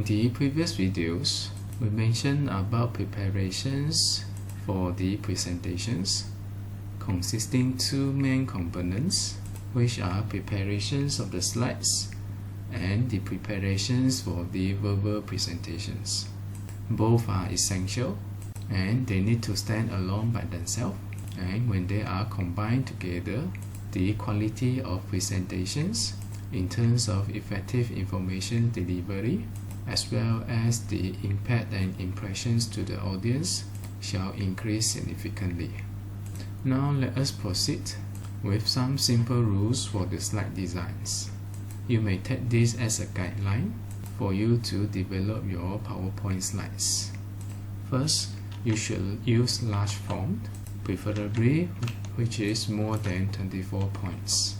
the previous videos, we mentioned about preparations for the presentations, consisting two main components, which are preparations of the slides and the preparations for the verbal presentations. Both are essential and they need to stand alone by themselves, and when they are combined together, the quality of presentations in terms of effective information delivery as well as the impact and impressions to the audience shall increase significantly. Now let us proceed with some simple rules for the slide designs. You may take this as a guideline for you to develop your PowerPoint slides. First, you should use large font, preferably which is more than 24 points.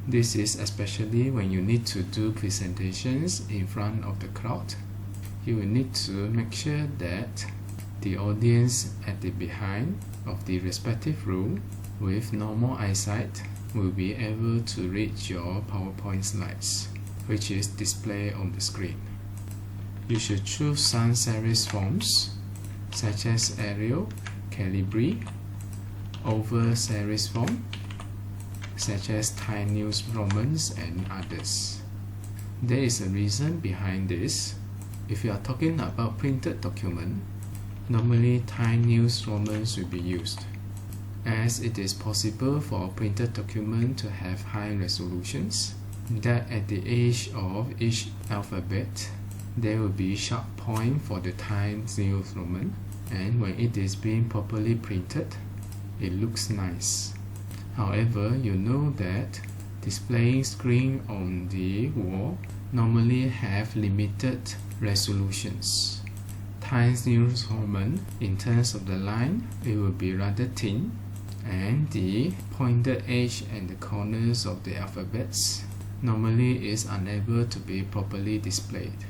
This is especially when you need to do presentations in front of the crowd. You will need to make sure that the audience at the behind of the respective room with normal eyesight will be able to read your PowerPoint slides, which is displayed on the screen. You should choose sans serif fonts such as Arial, Calibri, over serif font such as Times New Romans and others. There is a reason behind this. If you are talking about printed document, normally Times New Romans will be used, as it is possible for a printed document to have high resolutions, that at the edge of each alphabet there will be sharp point for the Times New Roman, and when it is being properly printed, it looks nice. However, you know that displaying screen on the wall normally have limited resolutions. Times New Roman, in terms of the line, it will be rather thin, and the pointed edge and the corners of the alphabets normally is unable to be properly displayed.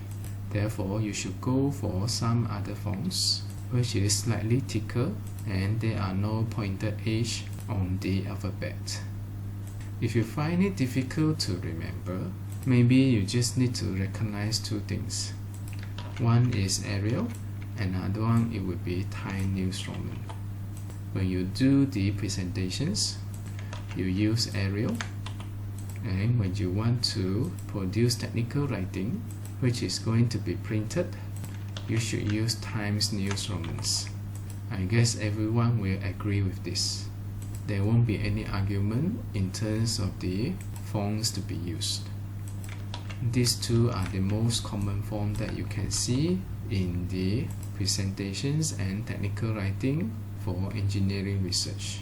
Therefore, you should go for some other fonts which is slightly thicker and there are no pointed edge on the alphabet. If you find it difficult to remember, maybe you just need to recognize two things. One is Arial, another one it would be Times New Roman. When you do the presentations, you use Arial, and when you want to produce technical writing which is going to be printed, you should use Times New Romans. I guess everyone will agree with this. There won't be any argument in terms of the fonts to be used. These two are the most common fonts that you can see in the presentations and technical writing for engineering research.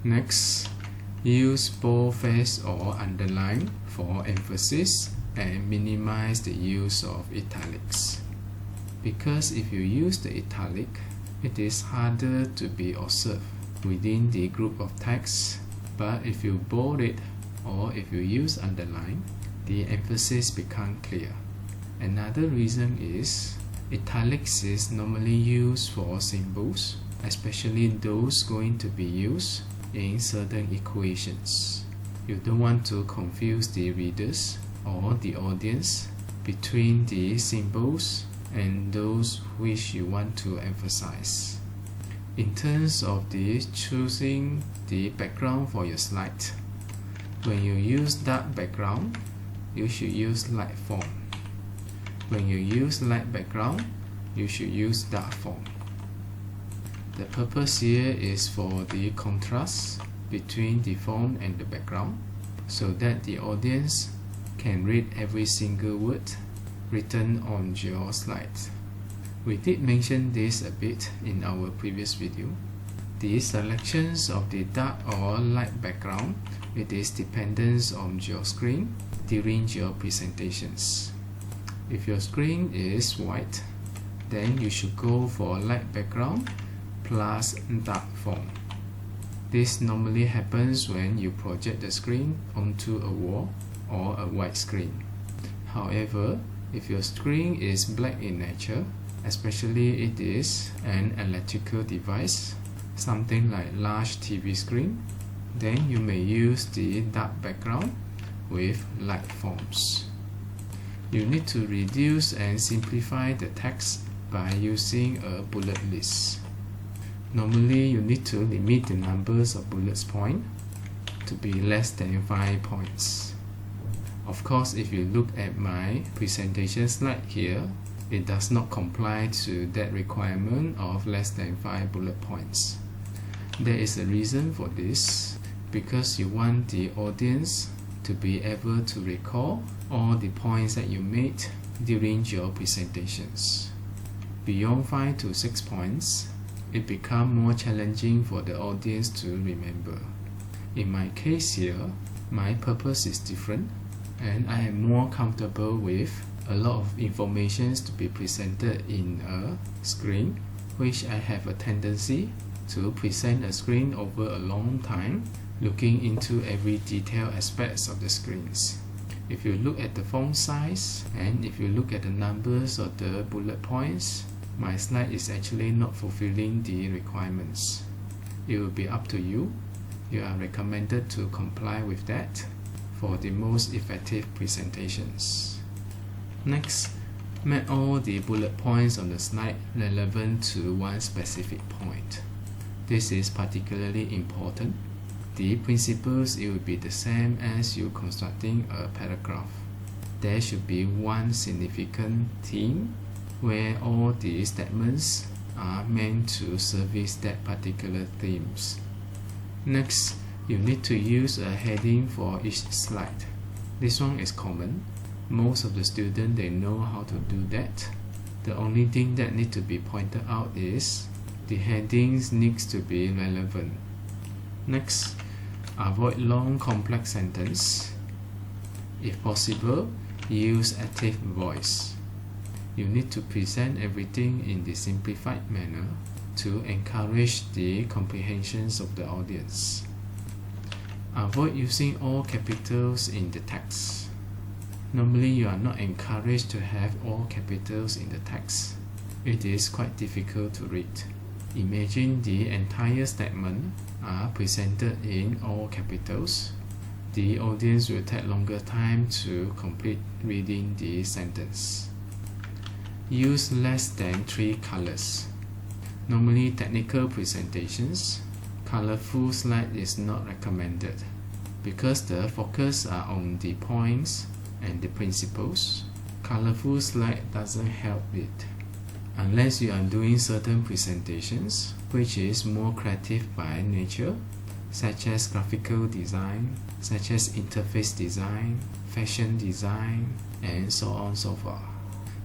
Next, use boldface or underline for emphasis and minimize the use of italics. Because if you use the italic, it is harder to be observed within the group of text, but if you bold it or if you use underline, the emphasis becomes clear. Another reason is italics is normally used for symbols, especially those going to be used in certain equations. You don't want to confuse the readers or the audience between the symbols and those which you want to emphasize. In terms of the choosing the background for your slide, when you use dark background, you should use light font. When you use light background, you should use dark font. The purpose here is for the contrast between the font and the background, so that the audience can read every single word written on your slide. We did mention this a bit in our previous video. The selections of the dark or light background, it is dependent on your screen during your presentations. If your screen is white, then you should go for light background plus dark font. This normally happens when you project the screen onto a wall or a white screen. However, if your screen is black in nature, especially it is an electrical device, something like large TV screen, then you may use the dark background with light fonts. You need to reduce and simplify the text by using a bullet list. Normally, you need to limit the numbers of bullet points to be less than 5 points. Of course, if you look at my presentation slide here, it does not comply to that requirement of less than 5 bullet points. There is a reason for this, because you want the audience to be able to recall all the points that you made during your presentations. Beyond 5 to 6 points, it becomes more challenging for the audience to remember. In my case here, my purpose is different, and I am more comfortable with a lot of information to be presented in a screen, which I have a tendency to present a screen over a long time, looking into every detailed aspects of the screens. If you look at the font size and if you look at the numbers of the bullet points, my slide is actually not fulfilling the requirements. It will be up to you. You are recommended to comply with that for the most effective presentations. Next, make all the bullet points on the slide relevant to one specific point. This is particularly important. The principles it will be the same as you constructing a paragraph. There should be one significant theme where all the statements are meant to service that particular themes. Next, you need to use a heading for each slide. This one is common. Most of the students, they know how to do that. The only thing that needs to be pointed out is the headings needs to be relevant. Next, avoid long complex sentences. If possible, use active voice. You need to present everything in the simplified manner to encourage the comprehensions of the audience. Avoid using all capitals in the text. Normally, you are not encouraged to have all capitals in the text. It is quite difficult to read. Imagine the entire statement are presented in all capitals. The audience will take longer time to complete reading the sentence. Use less than 3 colors. Normally, technical presentations, colorful slide is not recommended because the focus are on the points and the principles. Colorful slide doesn't help it. Unless you are doing certain presentations which is more creative by nature, such as graphical design, such as interface design, fashion design, and so on and so forth.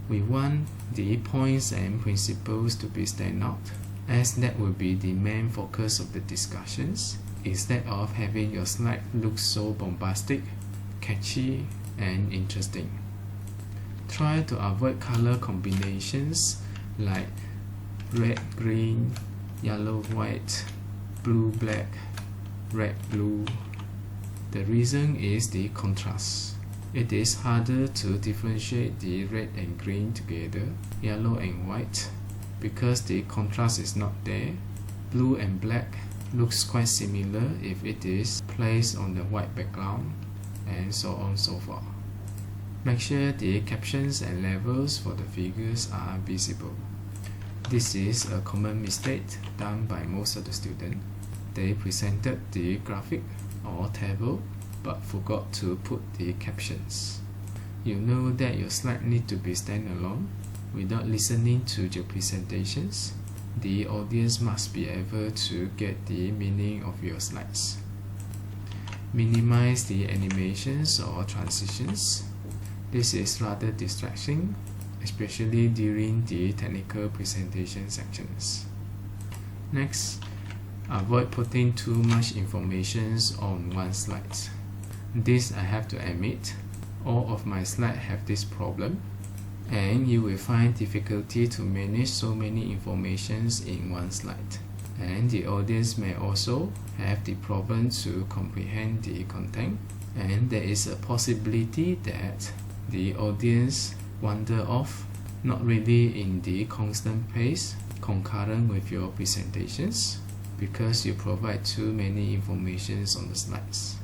We want the points and principles to be stand out, as that will be the main focus of the discussions, instead of having your slide look so bombastic, catchy, and interesting. Try to avoid color combinations like red, green, yellow, white, blue, black, red, blue. The reason is the contrast. It is harder to differentiate the red and green together, yellow and white, because the contrast is not there. Blue and black looks quite similar if it is placed on the white background, and so on and so forth. Make sure the captions and labels for the figures are visible. This is a common mistake done by most of the students. They presented the graphic or table but forgot to put the captions. You know that your slide need to be standalone. Without listening to your presentations, the audience must be able to get the meaning of your slides. Minimize the animations or transitions. This is rather distracting, especially during the technical presentation sections. Next, avoid putting too much information on one slide. This I have to admit, all of my slides have this problem, and you will find difficulty to manage so many informations in one slide. And the audience may also have the problem to comprehend the content, and there is a possibility that the audience wander off, not really in the constant pace concurrent with your presentations, because you provide too many informations on the slides.